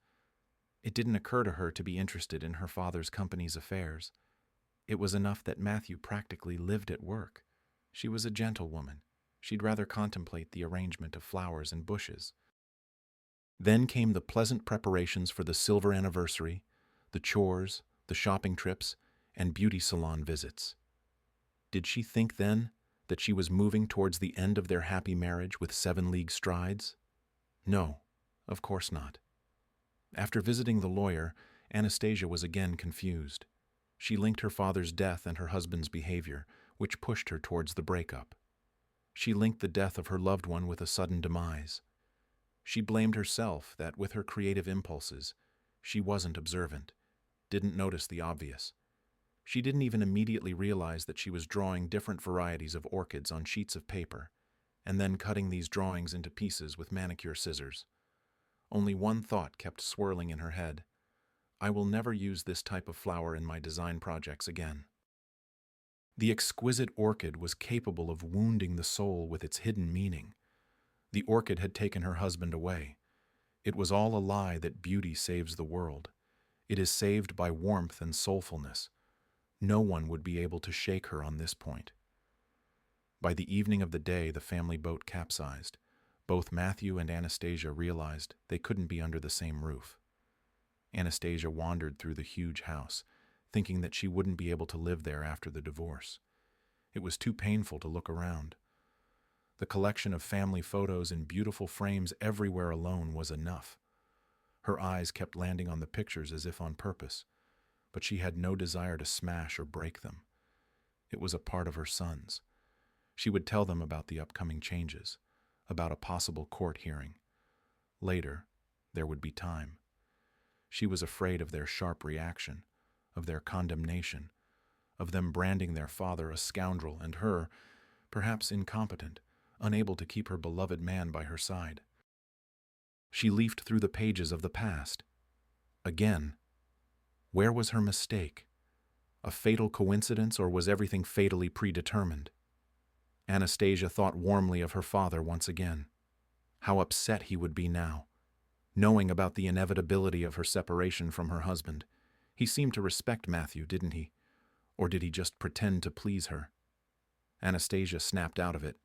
It didn't occur to her to be interested in her father's company's affairs. It was enough that Matthew practically lived at work. She was a gentlewoman. She'd rather contemplate the arrangement of flowers and bushes. Then came the pleasant preparations for the silver anniversary, the chores, the shopping trips, and beauty salon visits. Did she think then that she was moving towards the end of their happy marriage with 7-league strides? No, of course not. After visiting the lawyer, Anastasia was again confused. She linked her father's death and her husband's behavior, which pushed her towards the breakup. She linked the death of her loved one with a sudden demise. She blamed herself that, with her creative impulses, she wasn't observant, didn't notice the obvious. She didn't even immediately realize that she was drawing different varieties of orchids on sheets of paper, and then cutting these drawings into pieces with manicure scissors. Only one thought kept swirling in her head. I will never use this type of flower in my design projects again. The exquisite orchid was capable of wounding the soul with its hidden meaning. The orchid had taken her husband away. It was all a lie that beauty saves the world. It is saved by warmth and soulfulness. No one would be able to shake her on this point. By the evening of the day, the family boat capsized. Both Matthew and Anastasia realized they couldn't be under the same roof. Anastasia wandered through the huge house, thinking that she wouldn't be able to live there after the divorce. It was too painful to look around. The collection of family photos in beautiful frames everywhere alone was enough. Her eyes kept landing on the pictures as if on purpose, but she had no desire to smash or break them. It was a part of her sons. She would tell them about the upcoming changes, about a possible court hearing. Later, there would be time. She was afraid of their sharp reaction, of their condemnation, of them branding their father a scoundrel and her, perhaps incompetent, unable to keep her beloved man by her side. She leafed through the pages of the past. Again, where was her mistake? A fatal coincidence, or was everything fatally predetermined? Anastasia thought warmly of her father once again. How upset he would be now, knowing about the inevitability of her separation from her husband. He seemed to respect Matthew, didn't he? Or did he just pretend to please her? Anastasia snapped out of it.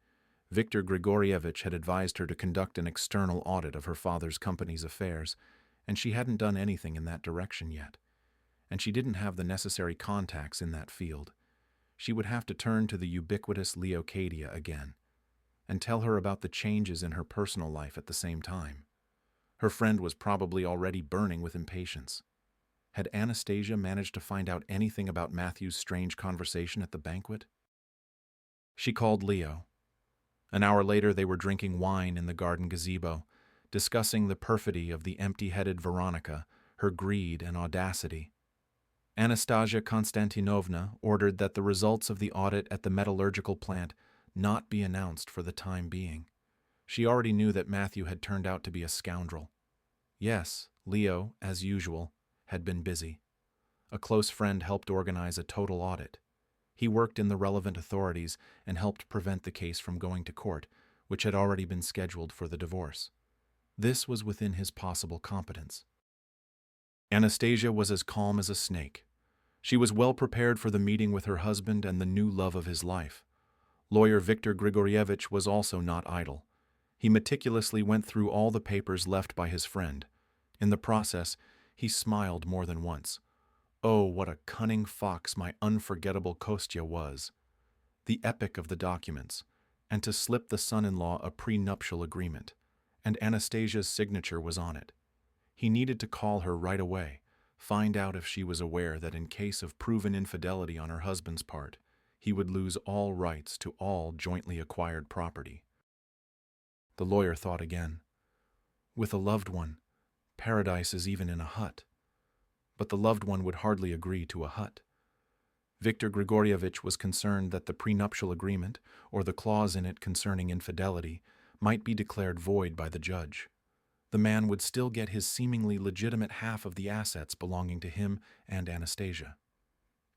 Viktor Grigorievich had advised her to conduct an external audit of her father's company's affairs, and she hadn't done anything in that direction yet. And she didn't have the necessary contacts in that field. She would have to turn to the ubiquitous Leocadia again, and tell her about the changes in her personal life at the same time. Her friend was probably already burning with impatience. Had Anastasia managed to find out anything about Matthew's strange conversation at the banquet? She called Leo. An hour later, they were drinking wine in the garden gazebo, discussing the perfidy of the empty-headed Veronica, her greed and audacity. Anastasia Konstantinovna ordered that the results of the audit at the metallurgical plant not be announced for the time being. She already knew that Matthew had turned out to be a scoundrel. Yes, Leo, as usual, had been busy. A close friend helped organize a total audit. He worked in the relevant authorities and helped prevent the case from going to court, which had already been scheduled for the divorce. This was within his possible competence. Anastasia was as calm as a snake. She was well prepared for the meeting with her husband and the new love of his life. Lawyer Viktor Grigorievich was also not idle. He meticulously went through all the papers left by his friend. In the process, he smiled more than once. Oh, what a cunning fox my unforgettable Kostya was! The epic of the documents, and to slip the son-in-law a prenuptial agreement, and Anastasia's signature was on it. He needed to call her right away, find out if she was aware that in case of proven infidelity on her husband's part, he would lose all rights to all jointly acquired property. The lawyer thought again. With a loved one, paradise is even in a hut. But the loved one would hardly agree to a hut. Viktor Grigorievich was concerned that the prenuptial agreement, or the clause in it concerning infidelity, might be declared void by the judge. The man would still get his seemingly legitimate half of the assets belonging to him and Anastasia.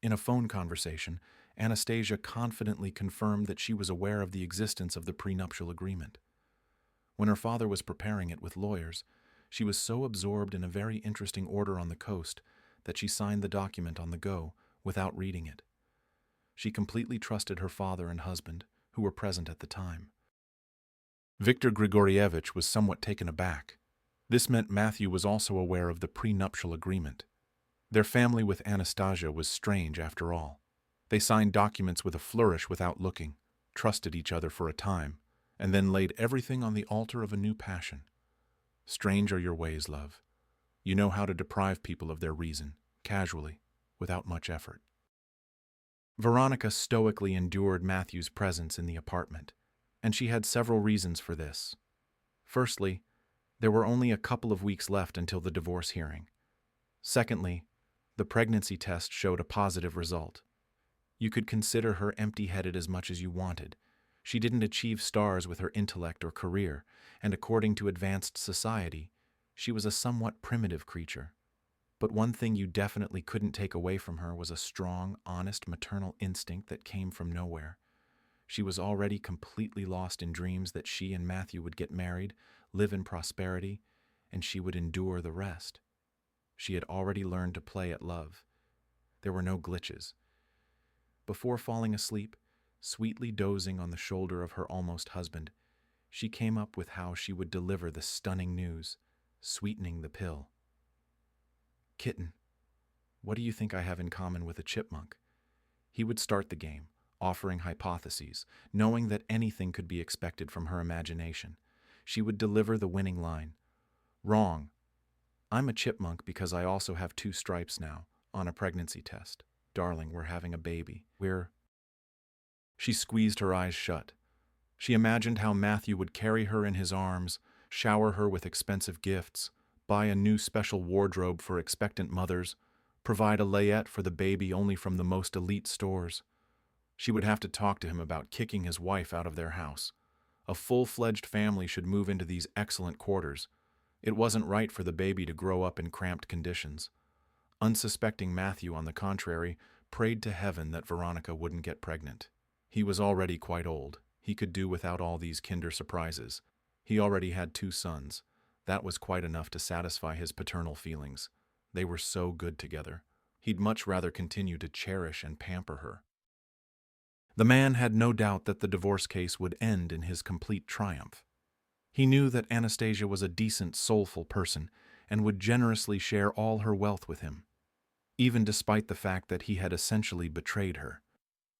In a phone conversation, Anastasia confidently confirmed that she was aware of the existence of the prenuptial agreement. When her father was preparing it with lawyers, she was so absorbed in a very interesting order on the coast that she signed the document on the go without reading it. She completely trusted her father and husband, who were present at the time. Viktor Grigorievich was somewhat taken aback. This meant Matthew was also aware of the prenuptial agreement. Their family with Anastasia was strange after all. They signed documents with a flourish without looking, trusted each other for a time, and then laid everything on the altar of a new passion. Strange are your ways, love. You know how to deprive people of their reason, casually, without much effort. Veronica stoically endured Matthew's presence in the apartment, and she had several reasons for this. Firstly, there were only a couple of weeks left until the divorce hearing. Secondly, the pregnancy test showed a positive result. You could consider her empty-headed as much as you wanted. She didn't achieve stars with her intellect or career, and according to advanced society, she was a somewhat primitive creature. But one thing you definitely couldn't take away from her was a strong, honest maternal instinct that came from nowhere. She was already completely lost in dreams that she and Matthew would get married, live in prosperity, and she would endure the rest. She had already learned to play at love. There were no glitches. Before falling asleep, sweetly dozing on the shoulder of her almost husband, she came up with how she would deliver the stunning news, sweetening the pill. "Kitten, what do you think I have in common with a chipmunk?" He would start the game, offering hypotheses, knowing that anything could be expected from her imagination. She would deliver the winning line. "Wrong. I'm a chipmunk because I also have 2 stripes now, on a pregnancy test. Darling, we're having a baby. She squeezed her eyes shut. She imagined how Matthew would carry her in his arms, shower her with expensive gifts, buy a new special wardrobe for expectant mothers, provide a layette for the baby only from the most elite stores. She would have to talk to him about kicking his wife out of their house. A full-fledged family should move into these excellent quarters. It wasn't right for the baby to grow up in cramped conditions. Unsuspecting Matthew, on the contrary, prayed to heaven that Veronica wouldn't get pregnant. He was already quite old. He could do without all these kinder surprises. He already had 2 sons. That was quite enough to satisfy his paternal feelings. They were so good together. He'd much rather continue to cherish and pamper her. The man had no doubt that the divorce case would end in his complete triumph. He knew that Anastasia was a decent, soulful person and would generously share all her wealth with him, even despite the fact that he had essentially betrayed her.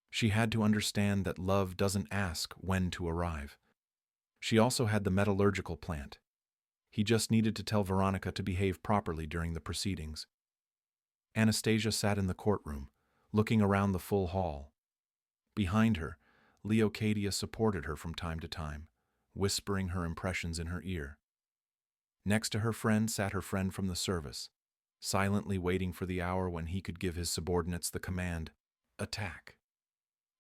She had to understand that love doesn't ask when to arrive. She also had the metallurgical plant. He just needed to tell Veronica to behave properly during the proceedings. Anastasia sat in the courtroom, looking around the full hall. Behind her, Leocadia supported her from time to time, whispering her impressions in her ear. Next to her friend sat her friend from the service, silently waiting for the hour when he could give his subordinates the command, "Attack."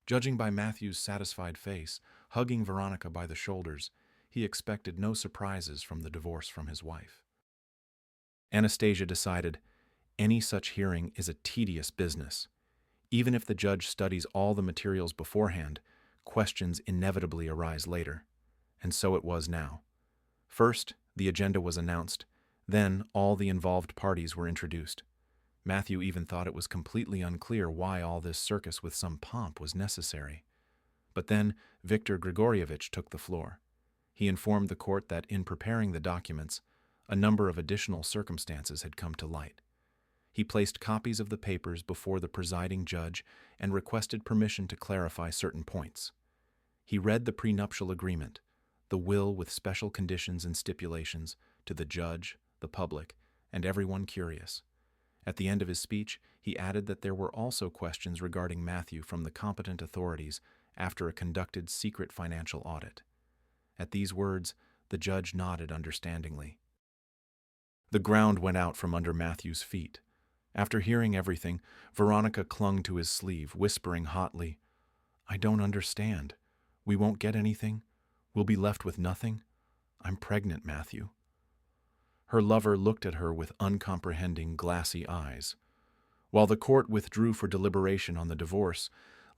Judging by Matthew's satisfied face, hugging Veronica by the shoulders, he expected no surprises from the divorce from his wife. Anastasia decided, any such hearing is a tedious business. Even if the judge studies all the materials beforehand, questions inevitably arise later. And so it was now. First, the agenda was announced. Then, all the involved parties were introduced. Matthew even thought it was completely unclear why all this circus with some pomp was necessary. But then, Viktor Grigorievich took the floor. He informed the court that in preparing the documents, a number of additional circumstances had come to light. He placed copies of the papers before the presiding judge and requested permission to clarify certain points. He read the prenuptial agreement, the will with special conditions and stipulations, to the judge, the public, and everyone curious. At the end of his speech, he added that there were also questions regarding Matthew from the competent authorities after a conducted secret financial audit. At these words, the judge nodded understandingly. The ground went out from under Matthew's feet. After hearing everything, Veronica clung to his sleeve, whispering hotly, "I don't understand. We won't get anything? We'll be left with nothing? I'm pregnant, Matthew." Her lover looked at her with uncomprehending, glassy eyes. While the court withdrew for deliberation on the divorce,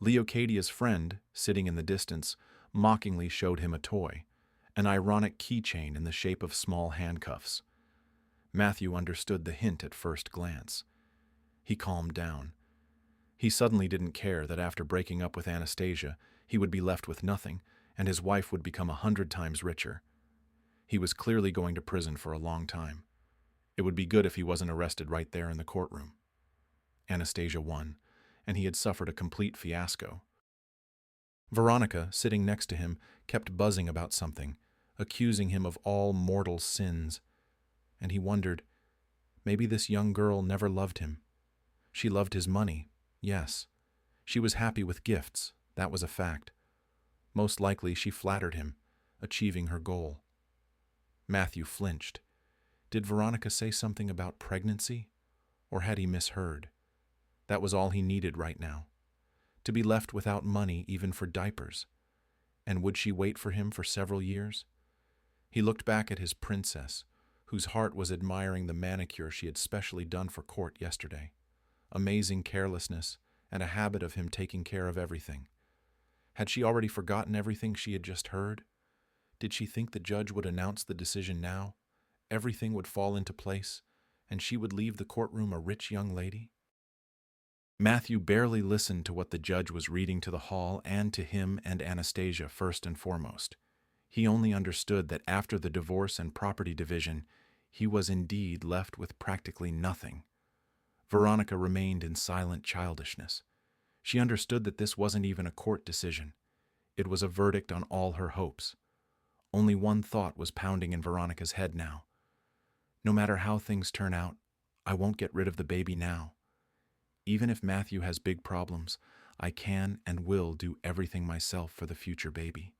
Leocadia's friend, sitting in the distance, mockingly showed him a toy, an ironic keychain in the shape of small handcuffs. Matthew understood the hint at first glance. He calmed down. He suddenly didn't care that after breaking up with Anastasia, he would be left with nothing, and his wife would become 100 times richer. He was clearly going to prison for a long time. It would be good if he wasn't arrested right there in the courtroom. Anastasia won, and he had suffered a complete fiasco. Veronica, sitting next to him, kept buzzing about something, accusing him of all mortal sins. And he wondered, maybe this young girl never loved him. She loved his money, yes. She was happy with gifts, that was a fact. Most likely she flattered him, achieving her goal. Matthew flinched. Did Veronica say something about pregnancy? Or had he misheard? That was all he needed right now. To be left without money even for diapers. And would she wait for him for several years? He looked back at his princess, whose heart was admiring the manicure she had specially done for court yesterday. Amazing carelessness and a habit of him taking care of everything. Had she already forgotten everything she had just heard? Did she think the judge would announce the decision now? Everything would fall into place, and she would leave the courtroom a rich young lady? Matthew barely listened to what the judge was reading to the hall and to him and Anastasia first and foremost. He only understood that after the divorce and property division, he was indeed left with practically nothing. Veronica remained in silent childishness. She understood that this wasn't even a court decision. It was a verdict on all her hopes. Only one thought was pounding in Veronica's head now. No matter how things turn out, I won't get rid of the baby now. Even if Matthew has big problems, I can and will do everything myself for the future baby.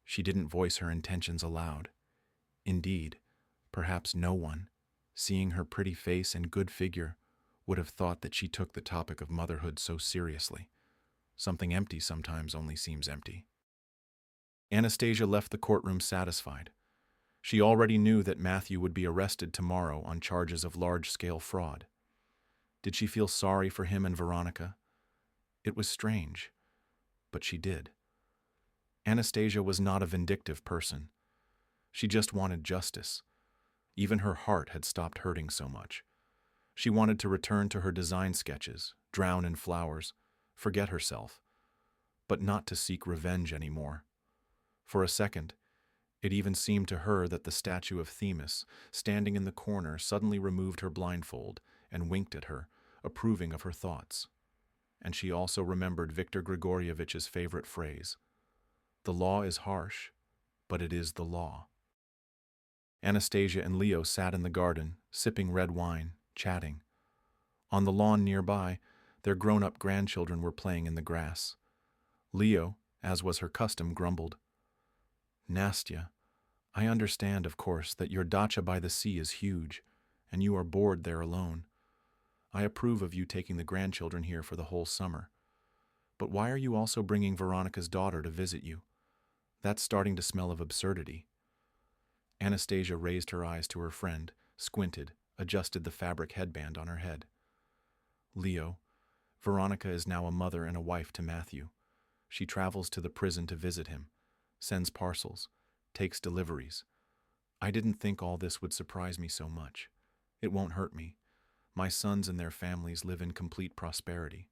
She didn't voice her intentions aloud. Indeed, perhaps no one, seeing her pretty face and good figure, would have thought that she took the topic of motherhood so seriously. Something empty sometimes only seems empty. Anastasia left the courtroom satisfied. She already knew that Matthew would be arrested tomorrow on charges of large-scale fraud. Did she feel sorry for him and Veronica? It was strange, but she did. Anastasia was not a vindictive person. She just wanted justice. Even her heart had stopped hurting so much. She wanted to return to her design sketches, drown in flowers, forget herself, but not to seek revenge anymore. For a second, it even seemed to her that the statue of Themis, standing in the corner, suddenly removed her blindfold and winked at her, approving of her thoughts. And she also remembered Viktor Grigorievich's favorite phrase, "The law is harsh, but it is the law." Anastasia and Leo sat in the garden, sipping red wine, chatting. On the lawn nearby, their grown-up grandchildren were playing in the grass. Leo, as was her custom, grumbled, "Nastya, I understand, of course, that your dacha by the sea is huge, and you are bored there alone. I approve of you taking the grandchildren here for the whole summer. But why are you also bringing Veronica's daughter to visit you? That's starting to smell of absurdity." Anastasia raised her eyes to her friend, squinted, adjusted the fabric headband on her head. "Leo, Veronica is now a mother and a wife to Matthew. She travels to the prison to visit him, sends parcels, takes deliveries. I didn't think all this would surprise me so much. It won't hurt me. My sons and their families live in complete prosperity.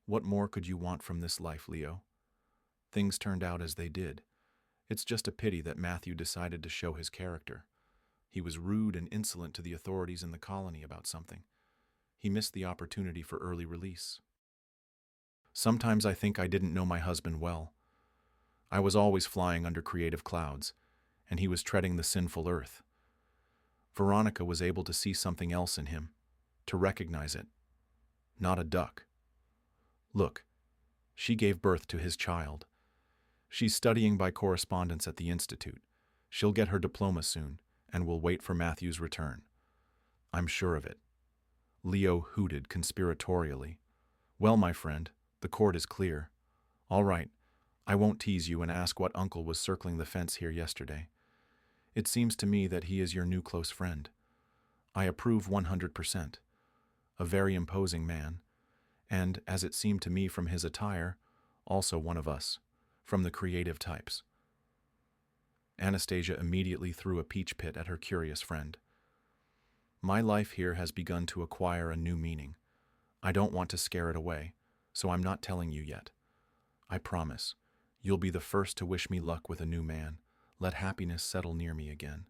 What more could you want from this life, Leo? Things turned out as they did. It's just a pity that Matthew decided to show his character. He was rude and insolent to the authorities in the colony about something. He missed the opportunity for early release. Sometimes I think I didn't know my husband well. I was always flying under creative clouds, and he was treading the sinful earth. Veronica was able to see something else in him, to recognize it. Not a duck. Look, she gave birth to his child. She's studying by correspondence at the Institute. She'll get her diploma soon, and will wait for Matthew's return. I'm sure of it." Leo hooted conspiratorially. "Well, my friend, the court is clear. All right, I won't tease you and ask what uncle was circling the fence here yesterday. It seems to me that he is your new close friend. I approve 100%. A very imposing man, and, as it seemed to me from his attire, also one of us, from the creative types." Anastasia immediately threw a peach pit at her curious friend. "My life here has begun to acquire a new meaning. I don't want to scare it away, so I'm not telling you yet. I promise, you'll be the first to wish me luck with a new man. Let happiness settle near me again."